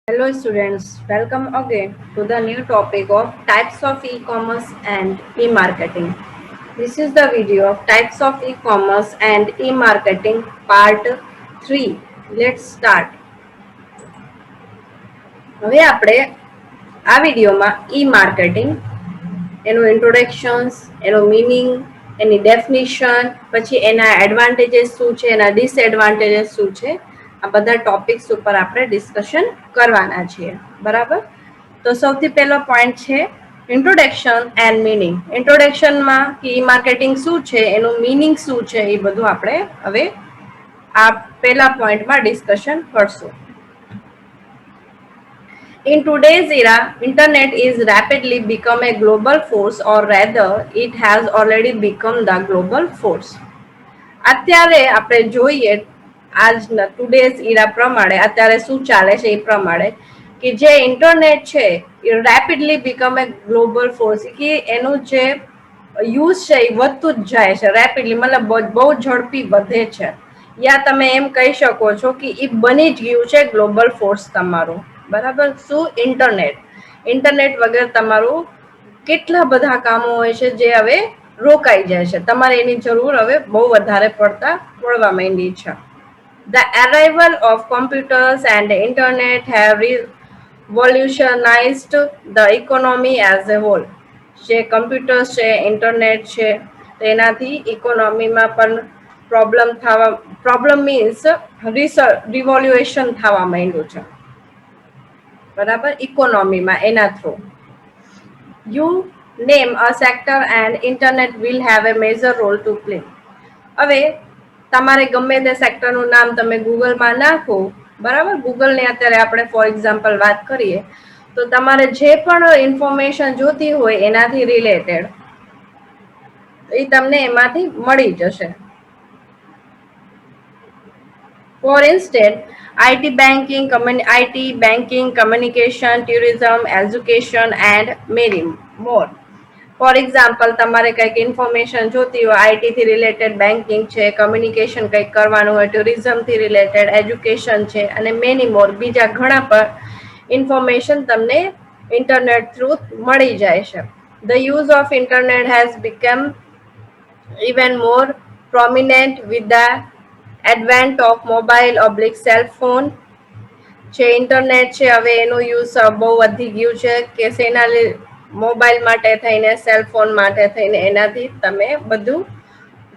Hello students, welcome again to the new topic of types of e-commerce and e-marketing. This is the video of types of e-commerce and e-marketing part 3. Let's start. હવે આપણે આ વિડીયોમાં e-marketing એનું ઇન્ટ્રોડક્શન્સ, એનો meaning, એની definition, પછી એના advantages શું છે, એના ડિસએડવાન્ટેજીસ શું છે, આ બધા ટોપિક્સ ઉપર આપણે ડિસ્કશન કરવાના છીએ. બરાબર? તો સૌથી પહેલો પોઈન્ટ છે ઇન્ટ્રોડક્શન એન્ડ મીનિંગ. ઇન્ટ્રોડક્શનમાં કે ઈ માર્કેટિંગ શું છે, એનું મીનિંગ શું છે, એ બધું આપણે હવે આ પહેલા પોઈન્ટમાં ડિસ્કશન કરશું. In today's era, internet is rapidly become a global force, or rather, it has already become the global force. અત્યારે આપણે જોઈએ આજના ટુડેઝ ઇરા પ્રમાણે અત્યારે શું ચાલે છે એ પ્રમાણે કે જે ઇન્ટરનેટ છે એ રેપિડલી બીકમ એ ગ્લોબલ ફોર્સ, કે એનું જે યુઝ છે એ વધતું જ જાય છે રેપિડલી, મતલબ બહુ ઝડપી વધે છે. યા તમે એમ કહી શકો છો કે એ બની જ ગયું છે ગ્લોબલ ફોર્સ તમારું. બરાબર? શું? ઇન્ટરનેટ વગર તમારું કેટલા બધા કામો હોય છે જે હવે રોકાઈ જાય છે. તમારે એની જરૂર હવે બહુ વધારે પડવા માંડી છે. The arrival of computers and the internet have revolutionized the economy as a whole. જે કમ્પ્યુટર્સ છે, ઇન્ટરનેટ છે, તેનાથી ઇકોનોમીમાં પણ પ્રોબ્લેમ મીન્સ રિવોલ્યુશન થવા માંડ્યું છે. બરાબર? ઇકોનોમીમાં એના through you name a sector and internet will have a major role to play. હવે તમારે ગમે તે સેક્ટરનું નામ તમે ગૂગલમાં નાખો, બરાબર? ગૂગલની અત્યારે આપણે ફોર એક્ઝામ્પલ વાત કરીએ તો તમારે જે પણ ઇન્ફોર્મેશન જોતી હોય એનાથી રિલેટેડ એ તમને એમાંથી મળી જશે. For instance, IT banking, communication, tourism, education, and many more. For example, તમારે કંઈક ઇન્ફોર્મેશન જોતી હોય, આઈટીથી રિલેટેડ બેન્કિંગ છે, કમ્યુનિકેશન કંઈક કરવાનું હોય, ટુરિઝમથી રિલેટેડ એજ્યુકેશન છે, અને મેની મોર બીજા ઘણા પર ઇન્ફોર્મેશન તમને ઇન્ટરનેટ થ્રુ મળી જાય છે. The use of internet has become even more prominent with the advent of mobile/cell phone. જે ઇન્ટરનેટ છે હવે એનું યુઝ બહુ વધી ગયું છે કે શેના મોબાઈલ માટે થઈને, સેલફોન માટે થઈને, એનાથી તમે બધું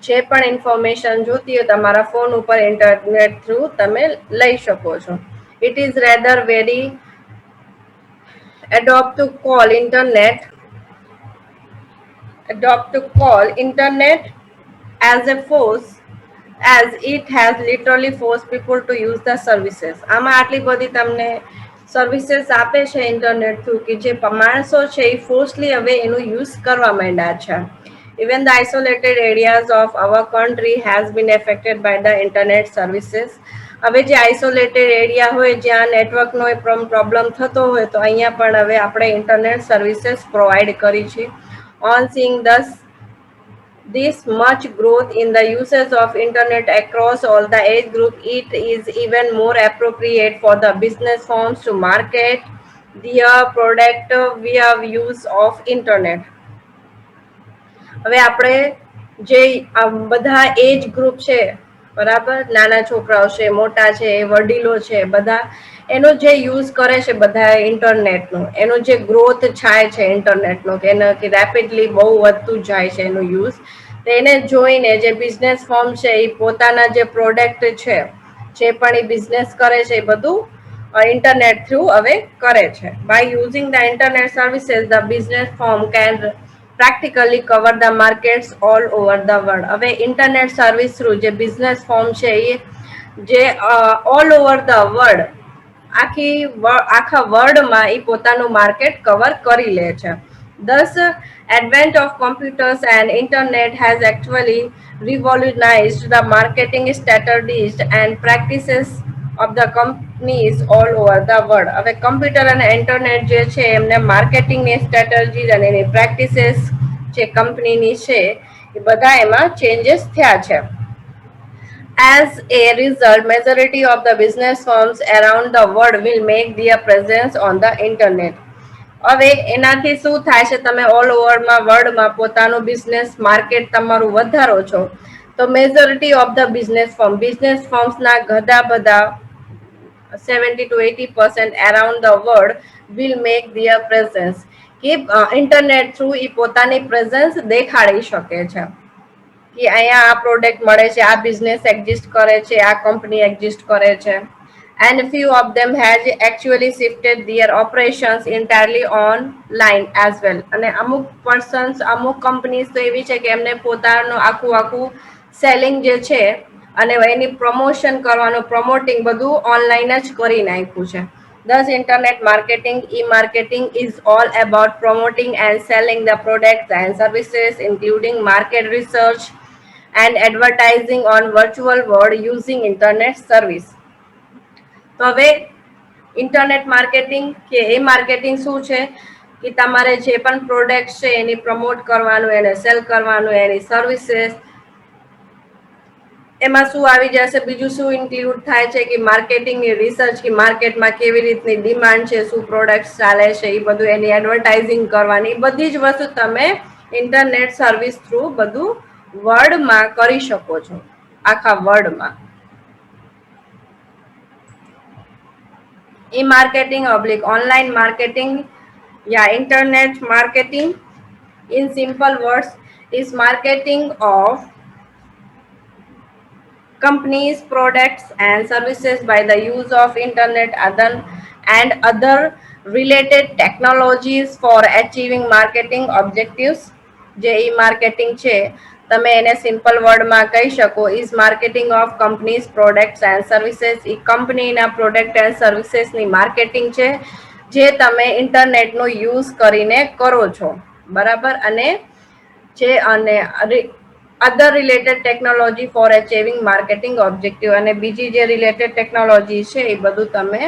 જે પણ ઇન્ફોર્મેશન જોતી હોય તમારા ફોન ઉપર ઇન્ટરનેટ થ્રુ તમે લઈ શકો છો. It is rather very adopt to call internet as a force, as it has literally forced people to use the services. આમાં આટલી બધી તમને સર્વિસીસ આપે છે ઇન્ટરનેટ થ્રુ કે જે માણસો છે એ ફોર્સલી હવે એનું યુઝ કરવા માંડ્યા છે. Even the isolated areas of our country has been affected by the internet services. હવે જે આઇસોલેટેડ એરિયા હોય જ્યાં નેટવર્કનો પ્રોબ્લેમ થતો હોય તો અહીંયા પણ હવે આપણે ઇન્ટરનેટ સર્વિસીસ પ્રોવાઈડ કરી છે. On seeing this much growth in the usage of internet across all the age group, it is even more appropriate for the business firms to market their product via use of internet. હવે આપણે જે બધા age group છે, બરાબર, નાના છોકરાઓ છે, મોટા છે, વડીલો છે, બધા એનો જે યુઝ કરે છે બધા ઇન્ટરનેટનો, એનો જે ગ્રોથ થાય છે ઇન્ટરનેટનો કે એનો કે રેપિડલી બહુ વધતું જાય છે એનો યુઝ, તેને જોઈને જે બિઝનેસ ફર્મ છે એ પોતાના જે પ્રોડક્ટ છે, જે પણ એ બિઝનેસ કરે છે એ બધું ઇન્ટરનેટ થ્રુ હવે કરે છે. By using the internet services, the business firm can practically cover the markets all over the world. હવે ઇન્ટરનેટ સર્વિસ થ્રુ જે બિઝનેસ ફોર્મ છે એ જે ઓલ ઓવર ધ વર્લ્ડ, આખા વર્લ્ડમાં એ પોતાનું માર્કેટ કવર કરી લે છે. Thus, advent of computers and internet has actually revolutionized the marketing strategies and practices of the companies all over the world. હવે કમ્પ્યુટર અને ઇન્ટરનેટ જે છે એમને માર્કેટિંગની સ્ટ્રેટેજીસ અને એની પ્રેક્ટિસીસ જે કંપનીની છે એ બધા એમાં ચેન્જીસ થયા છે. As a result, majority of the business firms around the world will make their presence on the internet. હવે એનાથી શું થાય છે, તમે ઓલ ઓવરમાં વર્લ્ડમાં પોતાનું બિઝનેસ માર્કેટ તમારું વધારો છો, તો મેજોરિટી ઓફ ધ બિઝનેસ ફર્મ્સના ઘણા બધા 70 to 80% around the world will make their presence કે ઇન્ટરનેટ થ્રુ એ પોતાની પ્રેઝન્સ દેખાડી શકે છે કે અહીંયા આ પ્રોડક્ટ મળે છે, આ બિઝનેસ એક્ઝિસ્ટ કરે છે, આ કંપની એક્ઝિસ્ટ કરે છે. And few of them has actually shifted their operations entirely online as well. અને અમુક પર્સન્સ, અમુક કંપનીઝ તો એવી છે કે એમને પોતાનું આખું આખું સેલિંગ જે છે અને એની પ્રમોશન કરવાનું, પ્રમોટિંગ બધું ઓનલાઈન જ કરી નાખ્યું છે. Thus, internet marketing, e-marketing is all about promoting and selling the products and services, including market research and advertising on virtual world using internet service. તો હવે ઇન્ટરનેટ માર્કેટિંગ કે એ માર્કેટિંગ શું છે કે તમારે જે પણ પ્રોડક્ટ છે એની પ્રમોટ કરવાનું, એને સેલ કરવાનું, એની સર્વિસીસ, એમાં શું આવી જશે, બીજું શું ઇન્ક્લુડ થાય છે કે માર્કેટિંગની રિસર્ચ, કે માર્કેટમાં કેવી રીતની ડિમાન્ડ છે, શું પ્રોડક્ટ ચાલે છે, એ બધું એની એડવર્ટાઇઝિંગ કરવાની, બધી જ વસ્તુ તમે ઇન્ટરનેટ સર્વિસ થ્રુ બધું વર્લ્ડમાં કરી શકો છો, આખા વર્લ્ડમાં. E-marketing oblique online marketing, yeah, internet marketing in simple words is marketing of companies, products and services by the use of internet and other related technologies for achieving marketing objectives. જે ઈ marketing છે તમે એને simple વર્ડમાં કહી શકો is marketing of companies, products and services. એ કંપનીના product and સર્વિસીસની marketing છે જે તમે ઇન્ટરનેટનો યુઝ કરીને કરો છો, બરાબર. અને છે અને other related technology for achieving marketing objective, અને બીજી જે રિલેટેડ ટેકનોલોજી છે એ બધું તમે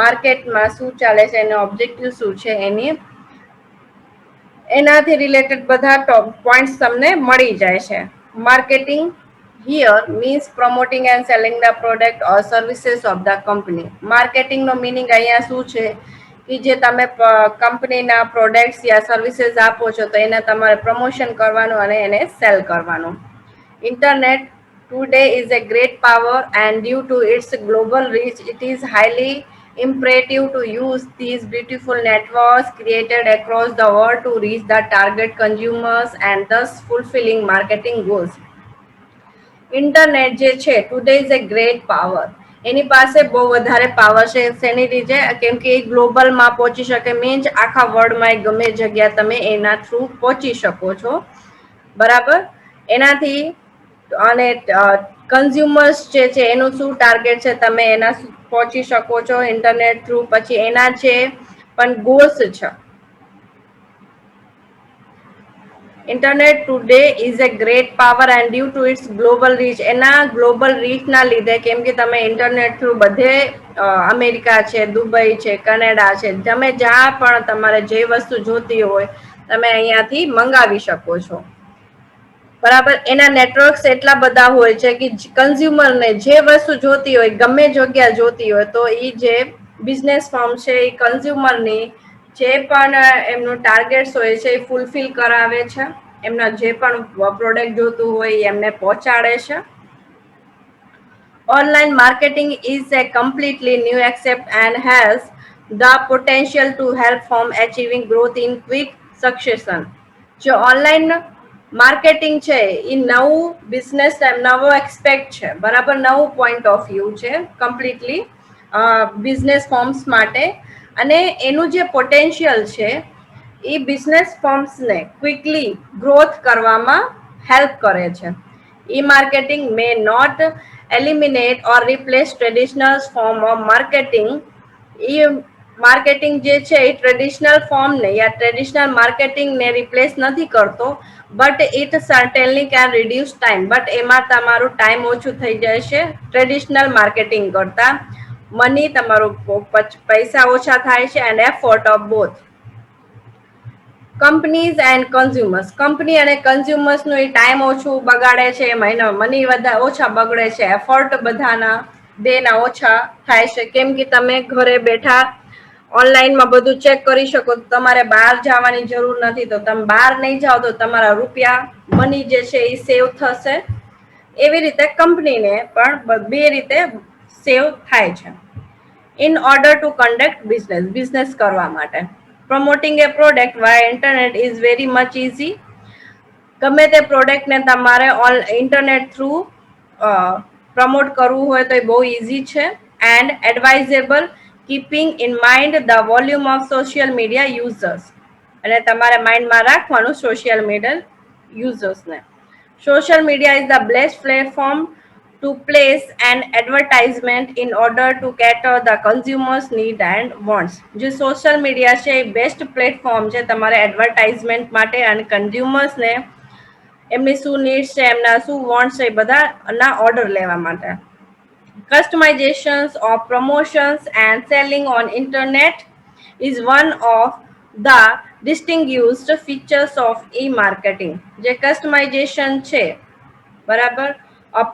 માર્કેટમાં શું ચાલે છે, એનો ઓબ્જેક્ટિવ શું છે, એનાથી રિલેટેડ બધા ટોપ પોઈન્ટ્સ તમને મળી જાય છે. Marketing here means promoting and selling the product or services of the company. માર્કેટિંગનો મિનિંગ અહીંયા શું છે કે જે તમે કંપનીના પ્રોડક્ટ્સ યા સર્વિસીસ આપો છો તો એને તમારે પ્રમોશન કરવાનું અને એને સેલ કરવાનું. Internet today is a great power, and due to its global reach it is highly imperative to use these beautiful networks created across the world to reach the target consumers and thus fulfilling marketing goals. Internet જે છે today is a great power, એની પાસે બહુ વધારે power છે. શેની રીતે? કેમ કે એ ગ્લોબલમાં પહોંચી શકે, મીન્સ આખા વર્લ્ડમાં ગમે જગ્યા તમે એના થ્રુ પહોંચી શકો છો, બરાબર. એનાથી અને કન્ઝ્યુમર્સ જે છે એનું શું ટાર્ગેટ છે, તમે એના પહોંચી શકો છો ઇન્ટરનેટ થ્રુ. પછી એના જે પણ ગોલ્સ છે, internet today is a great power and due to its global reach. એના ગ્લોબલ રીચના લીધે, કેમ કે તમે ઇન્ટરનેટ થ્રુ બધે અમેરિકા છે, દુબઈ છે, કનેડા છે, તમે જ્યાં પણ તમારે જે વસ્તુ જોતી હોય તમે અહીંયાથી મંગાવી શકો છો, બરાબર. એના નેટવર્ક્સ એટલા બધા હોય છે કે કન્ઝ્યુમરને જે વસ્તુ જોતી હોય, ગમે જગ્યા જોતી હોય, તો એ જે બિઝનેસ ફર્મ છે એ કન્ઝ્યુમરની જે પણ એમનું ટાર્ગેટ્સ હોય છે એ ફૂલફિલ કરાવે છે, એમના જે પણ પ્રોડક્ટ જોતું હોય એ એમને પહોંચાડે છે. Online marketing is a completely new concept and has the potential to help firm achieving growth in quick succession. જો ઓનલાઈન માર્કેટિંગ છે એ નવું બિઝનેસ નવો એક્સપેક્ટ છે, બરાબર, નવું પોઈન્ટ ઓફ વ્યૂ છે કમ્પ્લીટલી બિઝનેસ ફર્મ્સ માટે. અને એનું જે પોટેન્શિયલ છે એ બિઝનેસ ફર્મ્સને ક્વિકલી ગ્રોથ કરવામાં હેલ્પ કરે છે. E-marketing may not eliminate or replace traditional form of marketing. Marketing જે છે એ ટ્રેડિશનલ ફોર્મને યા ટ્રેડિશનલ માર્કેટિંગને રિપ્લેસ નથી કરતો, but it certainly can reduce time. But એમાં તમારું ટાઈમ ઓછું થઈ જાય છે ટ્રેડિશનલ માર્કેટિંગ કરતા. મની તમારું પૈસા ઓછા થાય છે and effort of both. Companies and consumers, company અને કન્ઝ્યુમર્સનું એ ટાઈમ ઓછું બગાડે છે, મની ઓછા બગડે છે, એફર્ટ બધાના બેના ઓછા થાય છે, કેમ કે તમે ઘરે બેઠા ઓનલાઈનમાં બધું ચેક કરી શકો. તમારે બહાર જવાની જરૂર નથી, તો તમે બહાર નહીં જાઓ તો તમારા રૂપિયા મની જે છે એ સેવ થશે. એવી રીતે કંપનીને પણ બે રીતે સેવ થાય છે. In order to conduct business કરવા માટે, promoting a product via internet is very much easy. ગમે તે પ્રોડક્ટને તમારે ઇન્ટરનેટ થ્રુ પ્રમોટ કરવું હોય તો એ બહુ ઇઝી છે. And advisable keeping in mind the volume of social media users, અને તમારે માઇન્ડમાં રાખવાનું સોશિયલ મીડિયા યુઝર્સને. Social media is the best platform to place an advertisement in order to cater the consumers need and wants. જે social media છે એ best platform છે તમારે advertisement માટે અને કન્ઝ્યુમર્સને એમની શું નીડ્સ છે, એમના શું વોન્ટ્સ છે, એ બધાના ઓર્ડર લેવા માટે. Customizations of promotions and selling on internet is one of the distinguished features of e-marketing. જે કસ્ટમાઇઝેશન છે, બરાબર,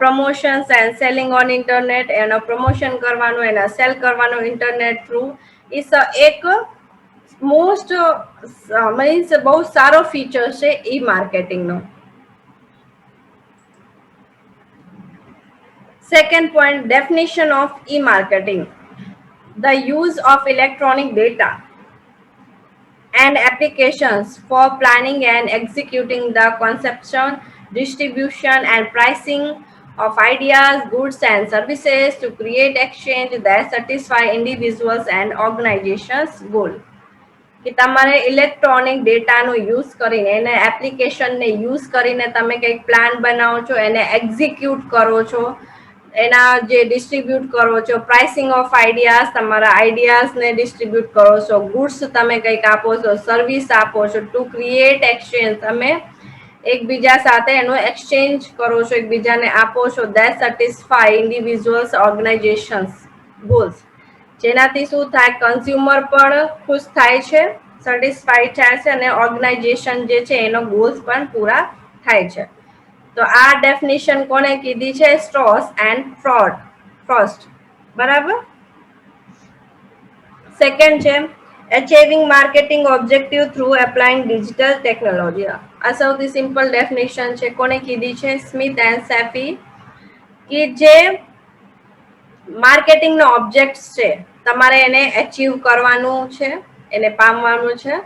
promotions and selling on internet, એનો પ્રમોશન કરવાનું, એના સેલ કરવાનું ઇન્ટરનેટ થ્રુ, એક મોસ્ટ મીન્સ બહુ સારો ફીચર છે ઈ માર્કેટિંગનો. Second point, definition of e-marketing. The use of electronic data and applications for planning and executing the conception, distribution and pricing of ideas, goods and services to create exchange that satisfy individuals and organizations goal. કે તમારે electronic ડેટાનો use કરીને, એને એપ્લિકેશનને use કરીને તમે કંઈક plan બનાવો છો, એને એક્ઝિક્યુટ કરો છો, એના જે ડિસ્ટ્રીબ્યુટ કરો છો, પ્રાઇસિંગ ઓફ આઈડિયાઝ, તમારા આઈડિયાઝને ડિસ્ટ્રીબ્યુટ કરો છો, ગુડ્સ તમે કંઈક આપો છો, સર્વિસ આપો છો, ટુ ક્રિએટ એક્સચેન્જ, તમે એકબીજા સાથે એનું એક્સચેન્જ કરો છો, એકબીજાને આપો છો, that satisfy individuals organisations goals. જેનાથી શું થાય, કન્ઝ્યુમર પણ ખુશ થાય છે, સેટિસ્ફાઈડ થાય છે, અને ઓર્ગેનાઇઝેશન જે છે એનો ગોલ્સ પણ પૂરા થાય છે. તો આ ડેફિનેશન કોને કીધી છે? Strauss and Frost. બરાબર. સેકન્ડ છે achieving marketing objective through applying digital technology. આ સૌથી સિમ્પલ ડેફિનેશન છે. કોને કીધી છે? Smith and Saifee. કે જે માર્કેટિંગનો ઓબ્જેક્ટ છે, તમારે એને અચીવ કરવાનું છે, એને પામવાનું છે,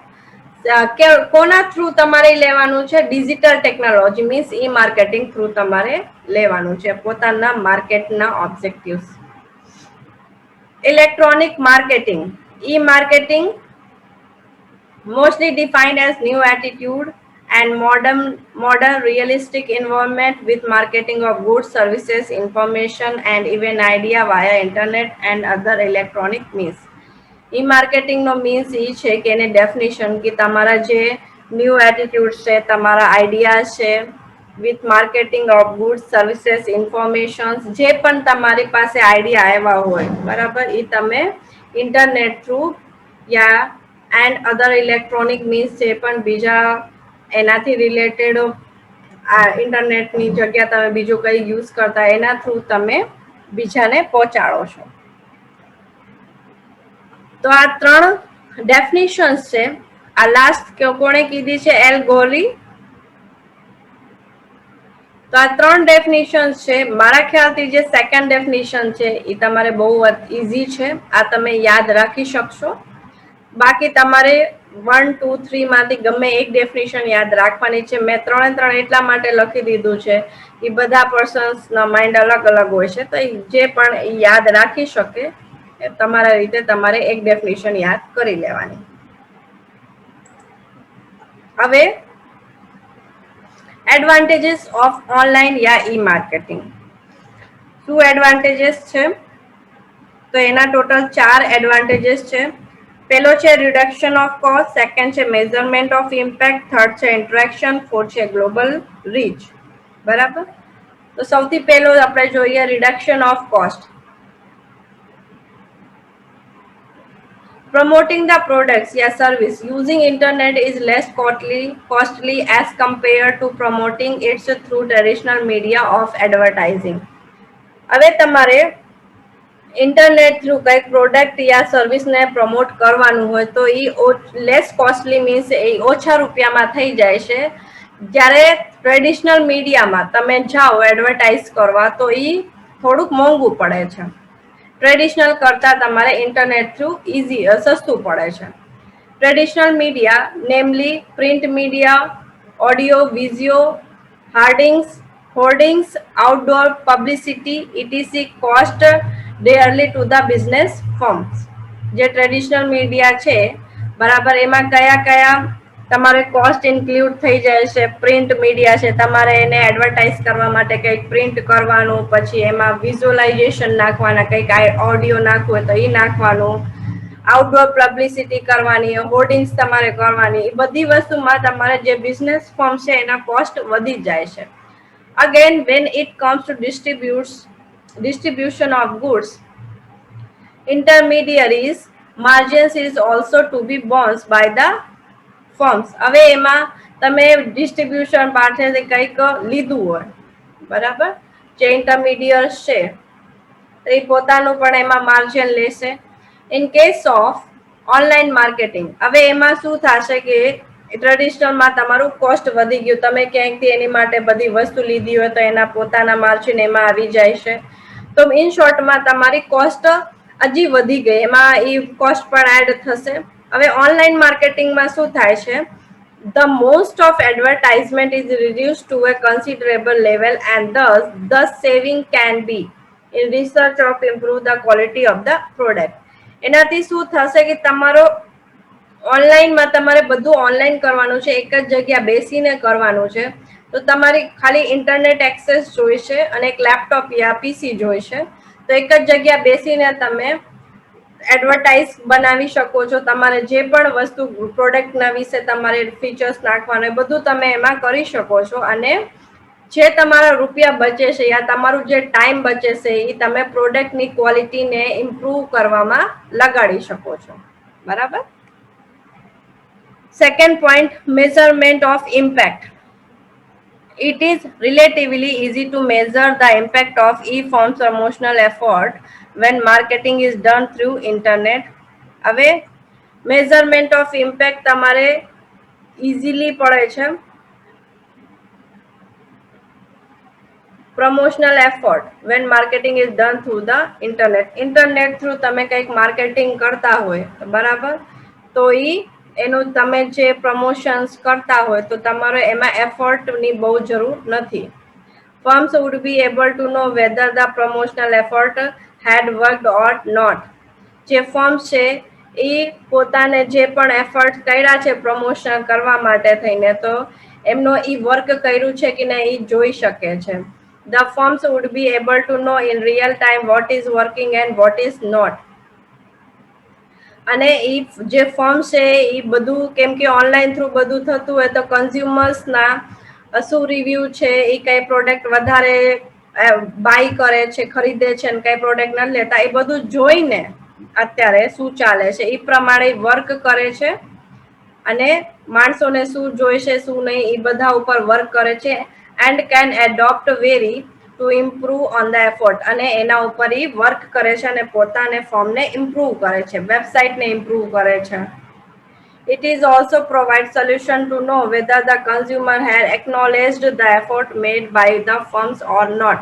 કોના થ્રુ તમારે લેવાનું છે? ડિજિટલ ટેકનોલોજી મીન્સ ઈ માર્કેટિંગ થ્રુ તમારે લેવાનું છે પોતાના માર્કેટના objectives. Electronic marketing. E-marketing, mostly defined as new attitude and modern realistic involvement with marketing of goods, services, information and even idea via internet and other electronic means. E-marketing no means એ છે કે એને definition કે તમારા જે new attitude છે, તમારા idea છે, with marketing of goods, services, informations, જે પણ તમારી પાસે આઈડિયા આવ્યા હોય, બરાબર, એ તમે internet through yeah and other electronic means જે પણ બીજા એનાથી રિલેટેડ ઇન્ટરનેટની જગ્યા તમે બીજું કંઈ યુઝ કરતા એના થ્રુ તમે બીજાને પહોંચાડો છો. તો આ ત્રણ ડેફિનેશન્સ છે. આ લાસ્ટ કોણે કીધી છે? એલ ગોરી. તો આ ત્રણ ડેફિનેશન્સ છે. મારા ખ્યાલથી જે સેકન્ડ ડેફિનેશન છે એ તમારે બહુ ઇઝી છે, આ તમે યાદ રાખી શકશો. બાકી તમારે 1, 2, 3 માંથી ગમે એક ડેફિનેશન યાદ રાખવાની છે. મેં ત્રણ એટલા માટે લખી દીધું છે કે બધા પર્સન્સના માઇન્ડ અલગ અલગ હોય છે, તો જે પણ યાદ રાખી શકે તમારા રીતે તમારે એક ડેફિનેશન યાદ કરી લેવાની. હવે advantages of online yeah E marketing. શું એડવાન્ટેજીસ છે? તો એના ટોટલ 4 એડવાન્ટેજીસ છે. પહેલો છે રિડક્શન ઓફ કોસ્ટ, સેકન્ડ છે મેઝરમેન્ટ ઓફ ઇમ્પેક્ટ, થર્ડ છે ઇન્ટરેક્શન, ફોર્થ છે ગ્લોબલ રીચ. બરાબર. તો સૌથી પહેલો આપણે જોઈએ reduction of cost. Promoting the products या service using internet is less costly as compared to promoting it through traditional media of advertising. હવે તમારે ઇન્ટરનેટ થ્રુ કંઈક પ્રોડક્ટ યા સર્વિસને પ્રમોટ કરવાનું હોય તો એ લેસ કોસ્ટલી મીન્સ એ ઓછા રૂપિયામાં થઈ જાય છે. જ્યારે ટ્રેડિશનલ મીડિયામાં તમે જાઓ એડવર્ટાઇઝ કરવા તો એ થોડુંક મોંઘું પડે છે. ટ્રેડિશનલ કરતાં તમારે ઇન્ટરનેટ થ્રુ સસ્તું પડે છે. Traditional media નેમલી print media, audio, visual, hoardings, outdoor publicity, etc. cost dearly to the business firms. જે ટ્રેડિશનલ મીડિયા છે બરાબર એમાં કયા કયા તમારે કોસ્ટ ઇન્ક્લુડ થઈ જાય છે. પ્રિન્ટ મીડિયા છે તમારે એને એડવર્ટાઇઝ કરવા માટે કંઈક પ્રિન્ટ કરવાનું, પછી એમાં વિઝ્યુઅલાઇઝેશન નાખવાના, કંઈક ઓડિયો નાખવું હોય તો એ નાખવાનું, આઉટડોર પબ્લિસિટી કરવાની, હોર્ડિંગ્સ તમારે કરવાની, એ બધી વસ્તુમાં તમારે જે બિઝનેસ ફર્મ છે એના કોસ્ટ વધી જાય છે. Again, when it comes to distribution of goods, intermediaries margins is also to be borne by the firms. હવે એમાં તમે ડિસ્ટ્રીબ્યુશન પાસેથી કંઈક લીધું હોય બરાબર, જે ઇન્ટરમીડિયટ છે એ પોતાનું પણ એમાં માર્જિન લેશે. In case of online marketing, હવે એમાં શું થશે કે ટ્રેડિશનલમાં તમારું કોસ્ટ વધી ગયું, તમે ક્યાંકથી એની માટે બધી વસ્તુ લીધી હોય તો એના પોતાના માર્જિન એમાં આવી જાય છે. તો ઇન શોર્ટમાં તમારી કોસ્ટ હજી વધી ગઈ, એમાં એ કોસ્ટ પણ એડ થશે. હવે ઓનલાઈન માર્કેટિંગમાં શું થાય છે, the most of advertisement is reduced to a considerable level and thus saving can be in research of improve the quality of the product. એનાથી શું થશે કે તમારો ઓનલાઈનમાં તમારે બધું ઓનલાઈન કરવાનું છે, એક જ જગ્યા બેસીને કરવાનું છે, તો તમારી ખાલી ઇન્ટરનેટ એક્સેસ જોઈશે અને એક લેપટોપ યા પીસી જોઈશે. તો એક જ જગ્યા બેસીને તમે એડવર્ટાઇઝ બનાવી શકો છો. તમારે જે પણ વસ્તુ પ્રોડક્ટના વિશે તમારે ફીચર્સ નાખવાનું એ બધું તમે એમાં કરી શકો છો. અને જે તમારા રૂપિયા બચે છે યા તમારું જે ટાઈમ બચે છે એ તમે પ્રોડક્ટની ક્વોલિટીને ઇમ્પ્રૂવ કરવામાં લગાડી શકો છો. બરાબર. Second point, measurement of impact. It is relatively easy to measure the impact of e-firm's promotional effort when marketing is done through internet. હવે measurement of impact તમારે easily પડે છે. Promotional effort when marketing is done through the internet. Internet through તમે કંઈક marketing કરતા હોય બરાબર, તો એનું તમે જે પ્રમોશન્સ કરતા હોય તો તમારે એમાં એફર્ટની બહુ જરૂર નથી. Firms would be able to know whether the promotional effort had worked or not. જે ફર્મ્સ છે એ પોતાને જે પણ એફર્ટ કર્યા છે પ્રમોશન કરવા માટે થઈને તો એમનો એ વર્ક કર્યું છે કે નહીં એ જોઈ શકે છે. The firms would be able to know in real time what is working and what is not. અને એ જે ફર્મ છે એ બધું કેમ કે ઓનલાઈન થ્રુ બધું થતું હોય તો કન્ઝ્યુમર્સના શું રિવ્યુ છે, એ કઈ પ્રોડક્ટ વધારે બાય કરે છે, ખરીદે છે અને કઈ પ્રોડક્ટ નથી લેતા, એ બધું જોઈને અત્યારે શું ચાલે છે એ પ્રમાણે વર્ક કરે છે અને માણસોને શું જોઈશે શું નહીં એ બધા ઉપર વર્ક કરે છે. And can adopt very to improve on the effort. અને એના ઉપર એ વર્ક કરે છે અને પોતાને ફોર્મને ઇમ્પ્રૂવ કરે છે, વેબસાઇટને ઇમ્પ્રૂવ કરે છે. It is also provide solution to know whether the consumer had acknowledged the effort made by the firms or not.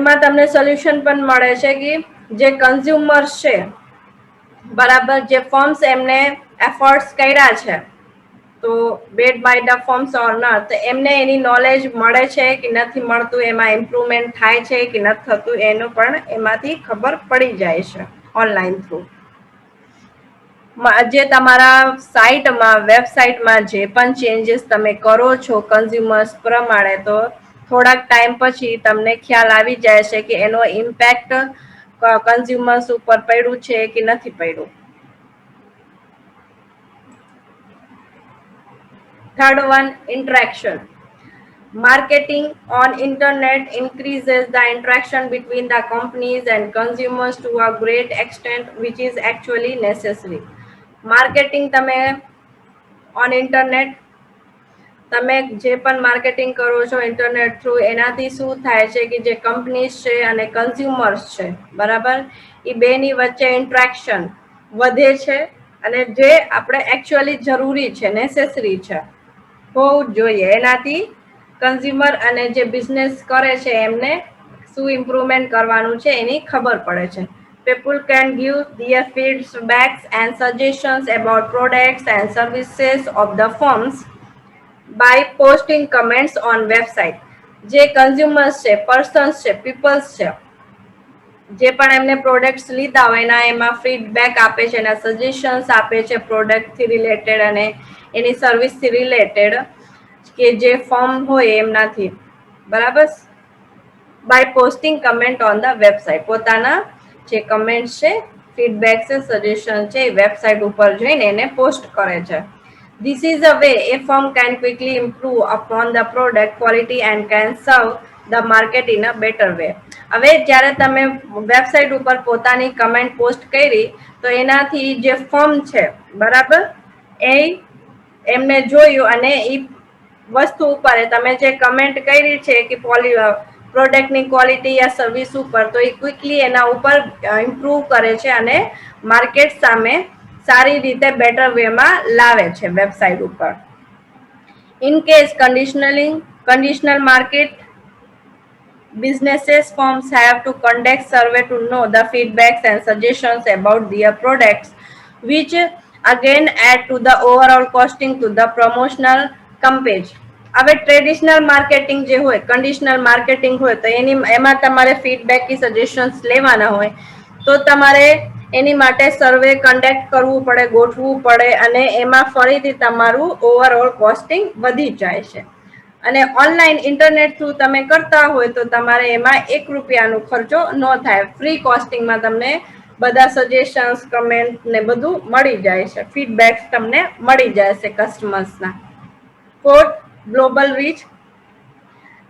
એમાં તમને સોલ્યુશન પણ મળે છે કે જે કન્ઝ્યુમર્સ છે બરાબર, જે ફર્મ્સ એમને એફર્ટ્સ કર્યા છે તો bad by the firms or not, તો એમને એની નોલેજ મળે છે કે નથી મળતું, એમાં ઇમ્પ્રુવમેન્ટ થાય છે કે નથી થતું, એનું પણ એમાંથી ખબર પડી જાય છે ઓનલાઈન થ્રુ. જે તમારા સાઇટમાં વેબસાઇટમાં જે પણ ચેન્જીસ તમે કરો છો કન્ઝ્યુમર્સ પ્રમાણે, તો થોડાક ટાઈમ પછી તમને ખ્યાલ આવી જાય છે કે એનો ઇમ્પેક્ટ કન્ઝ્યુમર્સ ઉપર પડ્યું છે કે નથી પડ્યું. Third one, interaction. Marketing on internet increases the interaction between the companies and consumers to a great extent, which is actually necessary. Marketing તમે on internet, તમે જે પણ માર્કેટિંગ કરો છો ઇન્ટરનેટ થ્રુ, એનાથી શું થાય છે કે જે કંપનીઝ છે અને કન્ઝ્યુમર્સ છે, બરાબર, એ બેની વચ્ચે ઇન્ટ્રેક્શન વધે છે અને જે આપણે એકચ્યુઅલી જરૂરી છે, નેસેસરી છે, હોવું જ જોઈએ. એનાથી કન્ઝ્યુમર અને જે બિઝનેસ કરે છે એમને શું ઇમ્પ્રુવમેન્ટ કરવાનું છે એની ખબર પડે છે. People can give their feedbacks and suggestions about products and services of the firms by posting comments on website. જે કન્ઝ્યુમર્સ છે, પર્સન્સ છે, પીપલ્સ છે, જે પણ એમને પ્રોડક્ટ્સ લીધા હોય એના એમાં ફીડબેક આપે છે, એના સજેશન્સ આપે છે પ્રોડક્ટથી રિલેટેડ અને એની સર્વિસથી રિલેટેડ, કે જે ફોર્મ હોય એમનાથી, બરાબર, by posting comment on the website. પોતાના જે કમેન્ટ છે, ફીડબેક છે, સજેશન છે, એ વેબસાઇટ ઉપર જઈને એને પોસ્ટ કરે છે. This is a way a firm can quickly improve upon the product quality and can serve the market in a better way. હવે જ્યારે તમે વેબસાઇટ ઉપર પોતાની કમેન્ટ પોસ્ટ કરી તો એનાથી જે ફર્મ છે, બરાબર, એ એમને જોયું અને એ વસ્તુ ઉપર તમે જે કમેન્ટ કરી છે કે પ્રોડક્ટની ક્વોલિટી યા સર્વિસ ઉપર, તો એ ક્વિકલી એના ઉપર ઇમ્પ્રૂવ કરે છે અને માર્કેટ સામે સારી રીતે બેટર વેમાં લાવે છે વેબસાઇટ ઉપર. In case conditional market, businesses firms have to conduct survey to know the feedbacks and suggestions about their products, which again add to the overall costing to the promotional campaign. હવે traditional marketing જે હોય, conditional marketing હોય, તો એમાં તમારે feedback કે suggestions લેવાના હોય તો તમારે એની માટે સર્વે કન્ડક્ટ કરવું પડે, ગોઠવવું પડે અને એમાં ફરીથી તમારું ઓવરઓલ કોસ્ટિંગ વધી જાય છે. અને ઓનલાઈન ઇન્ટરનેટ થ્રુ તમે કરતા હોય તો તમારે એમાં 1 રૂપિયાનો ખર્ચો ન થાય. ફ્રી કોસ્ટિંગમાં તમને બધા સજેશન્સ, કમેન્ટ ને બધું મળી જાય છે, ફીડબેક્સ તમને મળી જાય છે કસ્ટમર્સના. Fourth, global reach.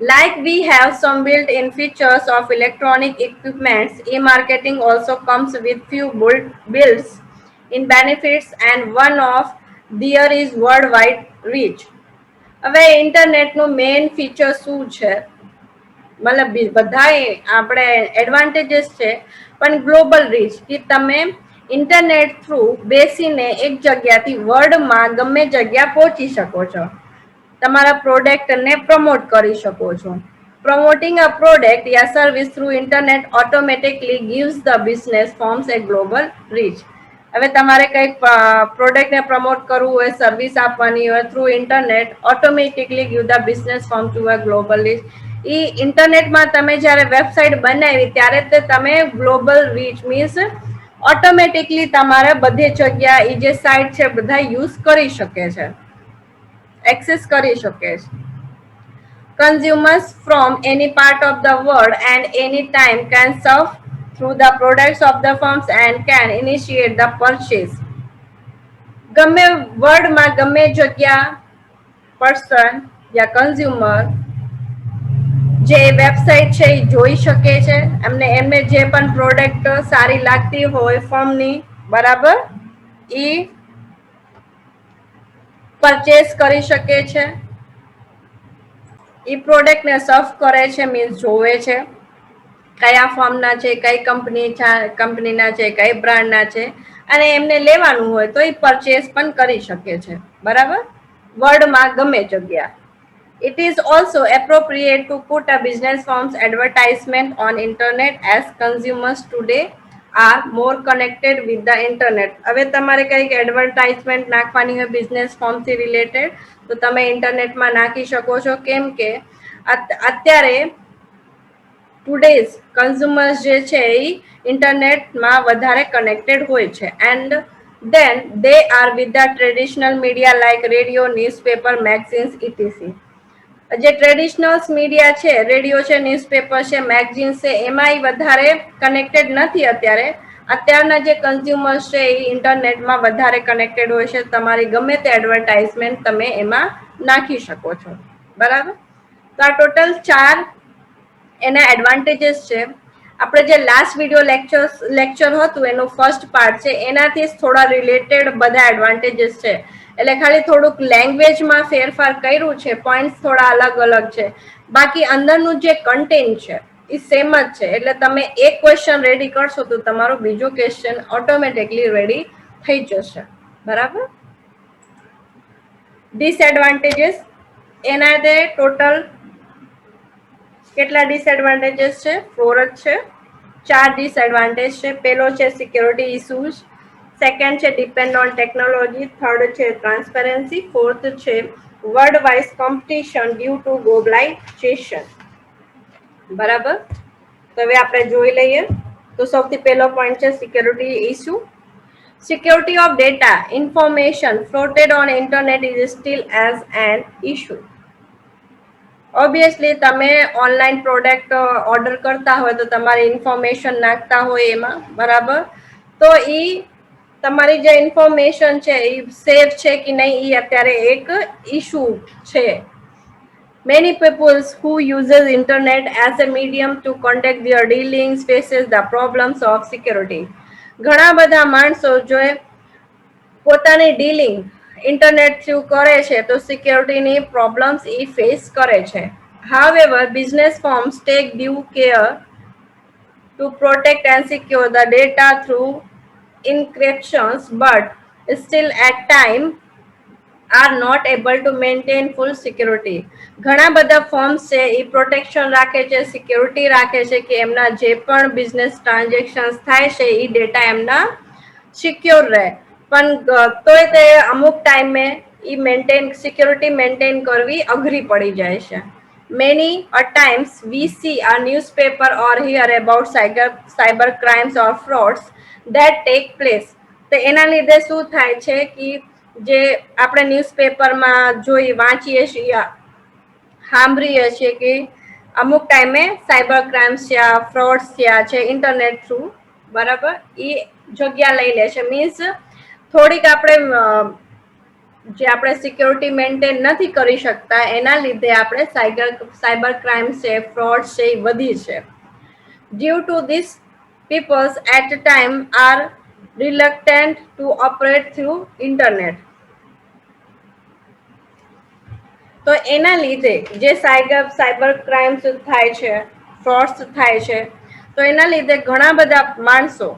Like we have some built-in features of electronic equipments, e-marketing also comes with few built-in benefits, and one of there is worldwide reach. હવે ઇન્ટરનેટનું મેઇન ફીચર શું છે? મતલબ બધા આપણે એડવાન્ટેજીસ છે, પણ ગ્લોબલ રીચ, કે તમે ઇન્ટરનેટ થ્રુ બેસીને એક જગ્યાથી વર્લ્ડમાં ગમે જગ્યા પહોંચી શકો છો, તમારા પ્રોડક્ટને પ્રમોટ કરી શકો છો. Promoting a product or service through internet automatically gives the business firms a global reach. હવે તમારે કંઈક પ્રોડક્ટને પ્રમોટ કરવું હોય, સર્વિસ આપવાની હોય through internet, automatically give the business firm to a global reach. એ ઇન્ટરનેટમાં તમે જ્યારે વેબસાઇટ બનાવી ત્યારે તમે ગ્લોબલ રીચ મીન્સ ઓટોમેટિકલી તમારે બધી જગ્યા એ જે સાઇટ છે બધા યુઝ કરી શકે છે, એક્સેસ કરી શકે છે. Consumers from any part of the world and any time can surf through the products of the firms and can initiate the purchase. ગમે વર્લ્ડમાં ગમે જગ્યા પર્સન યા કન્ઝ્યુમર જે વેબસાઇટ છે એ જોઈ શકે છે, એમને જે પણ પ્રોડક્ટ સારી લાગતી હોય ફર્મની, બરાબર, એ પરચેસ કરી શકે છે. એ પ્રોડક્ટને સર્ફ કરે છે, મીન્સ જોવે છે કયા ફર્મના છે, કઈ કંપનીના છે, કઈ બ્રાન્ડના છે, અને એમને લેવાનું હોય તો એ પરચેસ પણ કરી શકે છે, બરાબર, વર્લ્ડમાં ગમે જગ્યા. It is also appropriate to put a business firm's advertisement on internet as consumers today are more connected with the internet. હવે તમારે કંઈક એડવર્ટાઇઝમેન્ટ નાખવાની હોય બિઝનેસ ફોર્મથી રિલેટેડ તો તમે ઇન્ટરનેટમાં નાખી શકો છો, કેમ કે અત્યારે ટુડેઝ કન્ઝ્યુમર્સ જે છે એ ઇન્ટરનેટમાં વધારે કનેક્ટેડ હોય છે, and then they are with the traditional media like radio, newspaper, magazines, etc. જે ટ્રેડિશનલ મીડિયા છે, રેડિયો છે, ન્યૂઝપેપર છે, મેગઝીન છે, એમાં વધારે કનેક્ટેડ નથી અત્યારે. અત્યારના જે કન્ઝ્યુમર્સ છે એ ઇન્ટરનેટમાં વધારે કનેક્ટેડ હોય છે. તમારી ગમે તે એડવર્ટાઇઝમેન્ટ તમે એમાં નાખી શકો છો, બરાબર. તો આ ટોટલ 4 એના એડવાન્ટેજીસ છે. આપણે જે લાસ્ટ વિડીયો લેક્ચર હતું એનું ફર્સ્ટ પાર્ટ છે, એનાથી થોડા રિલેટેડ બધા એડવાન્ટેજીસ છે. એટલે ખાલી થોડુંક લેંગ્વેજમાં ફેરફાર કર્યું છે, પોઈન્ટ્સ થોડા અલગ અલગ છે, બાકી અંદરનું જે કન્ટેન્ટ છે એ સેમ જ છે. એટલે તમે એક ક્વેશ્ચન રેડી કરશો તો તમારો બીજો ક્વેશ્ચન ઓટોમેટિકલી રેડી થઈ જશે. બરાબર. ડિસએડવાન્ટેજીસ એના જે ટોટલ કેટલા ડિસએડવાન્ટેજીસ છે? 4 જ છે. 4 ડિસએડવાન્ટેજ છે. પેલો છે સિક્યોરિટી ઇસ્યુઝ, સેકન્ડ છે ડિપેન્ડ ઓન ટેકનોલોજી, થર્ડ છે ટ્રાન્સપેરન્સી, ફોર્થ છે world wise competition due to globalisation. બરાબર. તો હવે આપણે જોઈ લઈએ. તો સૌથી પહેલો પોઈન્ટ છે security issue. Security of data information floated on internet is still as an issue. Obviously તમે ઓનલાઈન પ્રોડક્ટ ઓર્ડર કરતા હોય તો તમારી ઇન્ફોર્મેશન નાખતા હોય એમાં, બરાબર. તો એ તમારી જે ઇન્ફોર્મેશન છે એ સેફ છે કે નહીં એ અત્યારે એક ઇશ્યુ છે. Many people who uses internet as a medium to conduct their dealings faces the problems of security. ઘણા બધા માણસો જો પોતાની ડીલિંગ ઇન્ટરનેટ થ્રુ કરે છે તો સિક્યોરિટીની પ્રોબ્લેમ્સ એ ફેસ કરે છે. However, business firms take due care to protect and secure the data through encryptions, but still at time are not able to maintain full security. ઘણા બધા ફર્મ્સ છે એ protection રાખે છે, સિક્યોરિટી રાખે છે કે એમના જે પણ બિઝનેસ ટ્રાન્ઝેક્શન્સ થાય છે એ ડેટા એમના સિક્યોર રહે, પણ તોય તે અમુક ટાઈમે એ સિક્યોરિટી મેન્ટેન કરવી અઘરી પડી જાય છે. Many a times we see a newspaper or hear about cyber crimes or frauds that take place. તો એના લીધે શું થાય છે કે જે આપણે ન્યૂઝપેપરમાં જોઈ વાંચીએ છીએ, સાંભળીએ છીએ કે અમુક ટાઈમે સાયબર ક્રાઇમ્સ થયા, ફ્રોડ્સ થયા છે ઇન્ટરનેટ થ્રુ, બરાબર, એ જગ્યા લઈ લે છે. મીન્સ થોડીક આપણે જે આપણે સિક્યોરિટી મેન્ટેન નથી કરી શકતા એના લીધે આપણે સાયબર ક્રાઇમ્સ છે, ફ્રોડ છે એ વધી છે. Due to this peoples at time are reluctant to operate through internet. તો એના લીધે જે સાયબર ક્રાઇમ્સ થાય છે, ફ્રોડ્સ થાય છે, તો એના લીધે ઘણા બધા માણસો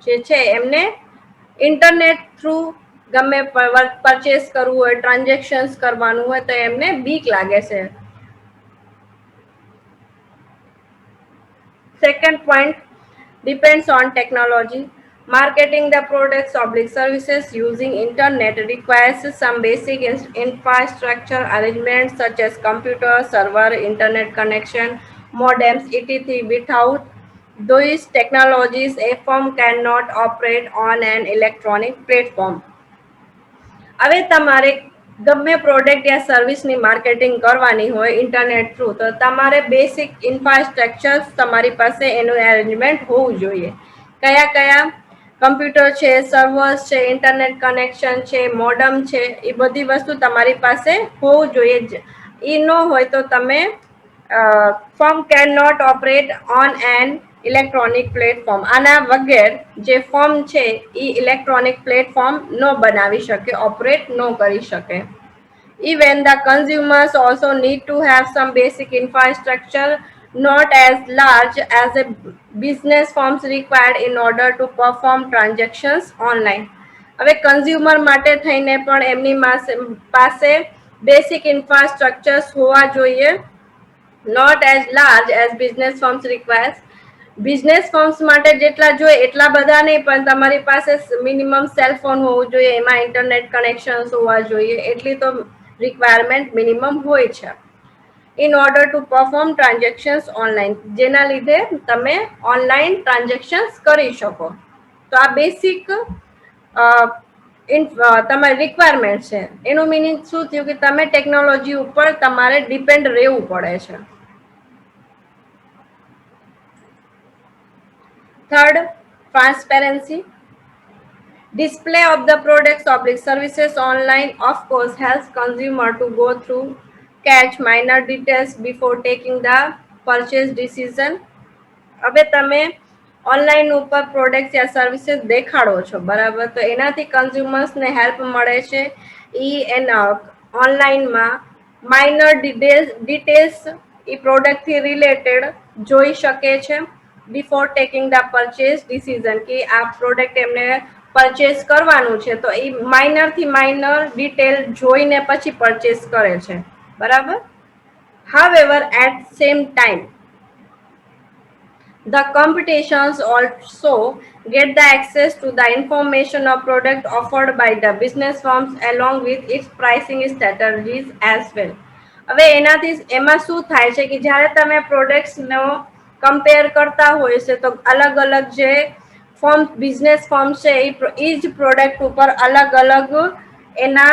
જે છે એમને ઇન્ટરનેટ થ્રુ ગમે પરચેસ કરવું હોય, ટ્રાન્ઝેક્શન્સ કરવાનું હોય તો એમને બીક લાગે છે. Second point, depends on technology. Marketing the products or services using internet requires some basic infrastructure arrangements such as computer, server, internet connection, modems, etc. Without these technologies, a firm cannot operate on an electronic platform. હવે તમારે ગમે product યા સર્વિસની marketing કરવાની હોય internet through તો તમારે basic infrastructure તમારી પાસે એનું એરેન્જમેન્ટ હોવું જોઈએ. કયા કયા કમ્પ્યુટર છે, સર્વર્સ છે, ઇન્ટરનેટ કનેક્શન છે, મોડમ છે, એ બધી વસ્તુ તમારી પાસે હોવું જોઈએ. એ ન હોય તો તમે firm can not operate on an electronic platform. આના વગર જે ફર્મ છે એ ઇલેક્ટ્રોનિક પ્લેટફોર્મ ન બનાવી શકે, ઓપરેટ ન કરી શકે. Even the consumers also need to have some basic infrastructure not as large as a business firms required in order to perform transactions online. હવે કન્ઝ્યુમર માટે થઈને પણ એમની પાસે બેસિક ઇન્ફ્રાસ્ટ્રક્ચર્સ હોવા જોઈએ, not as large as business firms requires. Business firms માટે જેટલા જોઈએ એટલા બધા નહીં, પણ તમારી પાસે મિનિમમ સેલફોન હોવું જોઈએ, એમાં ઇન્ટરનેટ કનેક્શન્સ હોવા જોઈએ, એટલી તો રિક્વાયરમેન્ટ મિનિમમ હોય છે in order two perform transactions online, જેના લીધે તમે ઓનલાઈન ટ્રાન્ઝેક્શન્સ કરી શકો. તો આ બેસિક તમારી રિક્વાયરમેન્ટ છે. એનું મિનિંગ શું થયું કે તમે ટેકનોલોજી ઉપર તમારે ડિપેન્ડ રહેવું પડે છે. Third, transparency. Display of the products or services online, of course, helps consumer to go through catch minor details before taking the purchase decision. હવે તમે ઓનલાઈન ઉપર પ્રોડક્ટ યા સર્વિસીસ દેખાડો છો, બરાબર, તો એનાથી કન્ઝ્યુમર્સને હેલ્પ મળે છે. એના ઓનલાઈનમાં માઇનર ડિટેલ્સ એ પ્રોડક્ટથી રિલેટેડ જોઈ શકે છે before taking the purchase decision, કે આ પ્રોડક્ટ એમને પરચેસ કરવાનું છે તો એ માઇનરથી માઇનર ડિટેલ જોઈને પછી પરચેસ કરે છે, બરાબર. However, at same time, the competitions also get the access to the information of product offered by the business firms along with its pricing strategies as well. હવે એનાથી એમાં શું થાય છે કે જ્યારે તમે પ્રોડક્ટ્સનો કમ્પેર કરતા હોય છે તો અલગ અલગ જે ફર્મ બિઝનેસ ફર્મ છે એ જ પ્રોડક્ટ ઉપર અલગ અલગ એના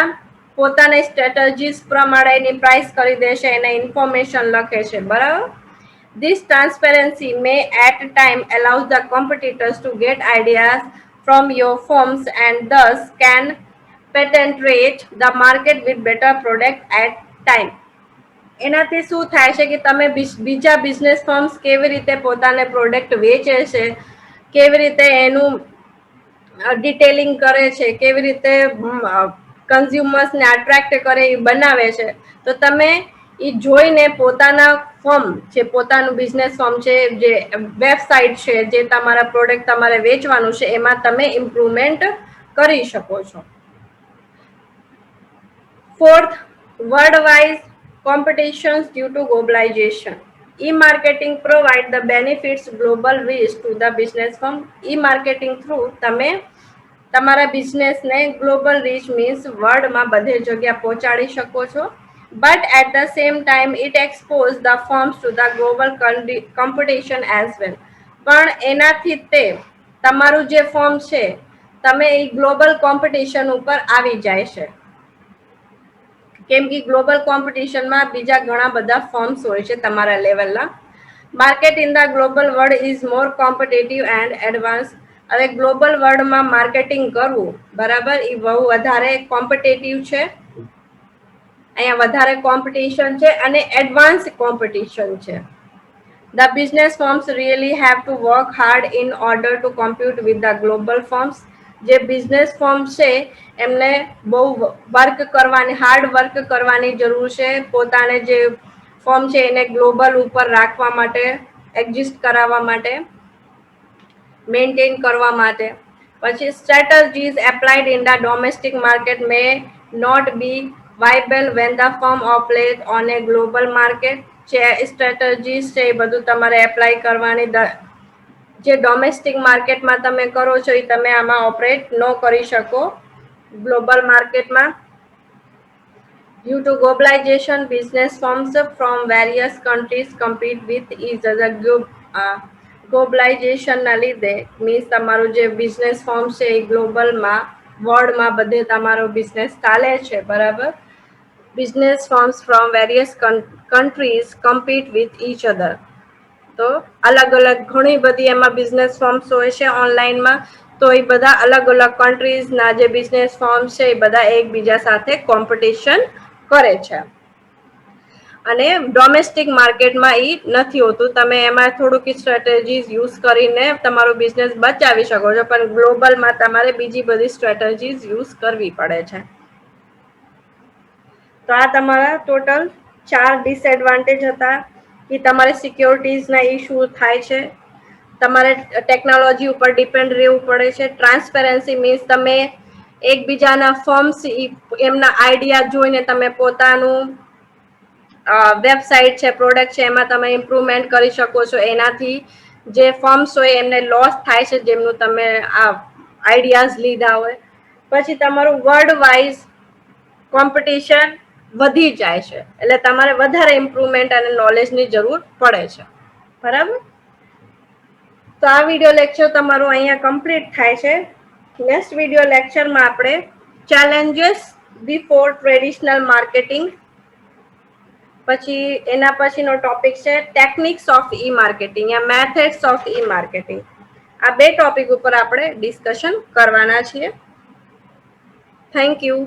પોતાની સ્ટ્રેટેજીસ પ્રમાણે એની પ્રાઇસ કરી દેશે, એના ઇન્ફોર્મેશન લખે છે, બરાબર. This transparency may at time allows the competitors to get ideas from your firms and thus can penetrate the market with better product at time. એનાથી શું થાય છે કે તમે બીજા બિઝનેસ ફર્મ્સ કેવી રીતે પોતાને પ્રોડક્ટ વેચે છે, કેવી રીતે એનું ડિટેલિંગ કરે છે, કેવી રીતે કન્ઝ્યુમર્સને અટ્રેક્ટ કરે એ બનાવે છે, તો તમે એ જોઈને પોતાના ફર્મ જે પોતાનું બિઝનેસ ફર્મ છે, જે વેબસાઇટ છે, જે તમારા પ્રોડક્ટ તમારે વેચવાનું છે એમાં તમે ઇમ્પ્રુવમેન્ટ કરી શકો છો. Fourth, worldwide competitions due to globalization. E-marketing provide the benefits global reach to the business firm. E-marketing through તમે તમારા બિઝનેસને ગ્લોબલ રીચ મીન્સ વર્લ્ડમાં બધે જગ્યા પહોંચાડી શકો છો. But at the same time, it exposes the firms to the global competition as well. પણ એનાથી તે તમારું જે ફર્મ છે તમે એ ગ્લોબલ કોમ્પિટિશન ઉપર આવી જાય છે, કેમ કે ગ્લોબલ કોમ્પિટિશનમાં બીજા ઘણા બધા ફર્મ્સ હોય છે તમારા લેવલના. Market in the global world is more competitive and advance. હવે ગ્લોબલ વર્લ્ડમાં માર્કેટિંગ કરવું, બરાબર, એ બહુ વધારે કોમ્પિટિટિવ છે, અહીંયા વધારે કોમ્પિટિશન છે અને એડવાન્સ કોમ્પિટિશન છે. The business firms really have to work hard in order to compete with the global firms. જે બિઝનેસ ફર્મ છે એમને બહુ વર્ક કરવાની, હાર્ડ વર્ક કરવાની જરૂર છે પોતાને જે ફર્મ છે એને ગ્લોબલ ઉપર રાખવા માટે, એક્ઝિસ્ટ કરાવવા માટે, મેન્ટેન કરવા માટે. પછી strategies applied in the domestic market may not be viable when the firm operates on a global market. જે સ્ટ્રેટેજીસ છે એ બધું તમારે એપ્લાય કરવાની, જે ડોમેસ્ટિક માર્કેટમાં તમે કરો છો એ તમે આમાં ઓપરેટ ન કરી શકો ગ્લોબલ માર્કેટમાં. Due to globalization, business firms from various countries compete with each other. ગ્લોબલાઇઝેશનના લીધે મીન્સ તમારું જે બિઝનેસ ફર્મ છે એ ગ્લોબલમાં વર્લ્ડમાં બધે તમારો બિઝનેસ ચાલે છે, બરાબર. Business firms from various countries compete with each other. તો અલગ અલગ ઘણી બધી એમાં બિઝનેસ ફર્મ્સ હોય છે ઓનલાઈનમાં, તો એ બધા અલગ અલગ કન્ટ્રીઝના જે બિઝનેસ ફર્મ્સ છે એ બધા એકબીજા સાથે કોમ્પિટિશન કરે છે. અને ડોમેસ્ટિક માર્કેટમાં એ નથી હોતું, તમે એમાં થોડુંક સ્ટ્રેટેજીસ યુઝ કરીને તમારો બિઝનેસ બચાવી શકો છો, પણ ગ્લોબલમાં તમારે બીજી બધી સ્ટ્રેટેજીસ યુઝ કરવી પડે છે. તો આ તમારા ટોટલ 4 ડિસએડવાન્ટેજ હતા કે તમારે સિક્યોરિટીઝના ઇશ્યુ થાય છે, તમારે ટેકનોલોજી ઉપર ડિપેન્ડ રહેવું પડે છે. ટ્રાન્સપેરન્સી મીન્સ તમે એકબીજાના ફર્મ્સ એમના આઈડિયા જોઈને તમે પોતાનું વેબસાઇટ છે, પ્રોડક્ટ છે એમાં તમે ઇમ્પ્રુવમેન્ટ કરી શકો છો. એનાથી જે ફર્મ્સ હોય એમને લોસ થાય છે જેમનું તમે આ આઈડિયાઝ લીધા હોય. પછી તમારું વર્લ્ડ વાઇઝ કોમ્પિટિશન વધી જાય છે, એટલે તમારે વધારે ઇમ્પ્રુવમેન્ટ અને નોલેજની જરૂર પડે છે, બરાબર. તો આ વિડીયો લેક્ચર તમારું અહીંયા કમ્પ્લીટ થાય છે. નેક્સ્ટ વિડીયો લેક્ચરમાં આપણે ચેલેન્જીસ બિફોર ટ્રેડિશનલ માર્કેટિંગ, પછી એના પછીનો ટોપિક છે ટેકનિક્સ ઓફ ઈ માર્કેટિંગ યા મેથડ્સ ઓફ ઈ માર્કેટિંગ. આ બે ટોપિક ઉપર આપણે ડિસ્કશન કરવાના છીએ. Thank you.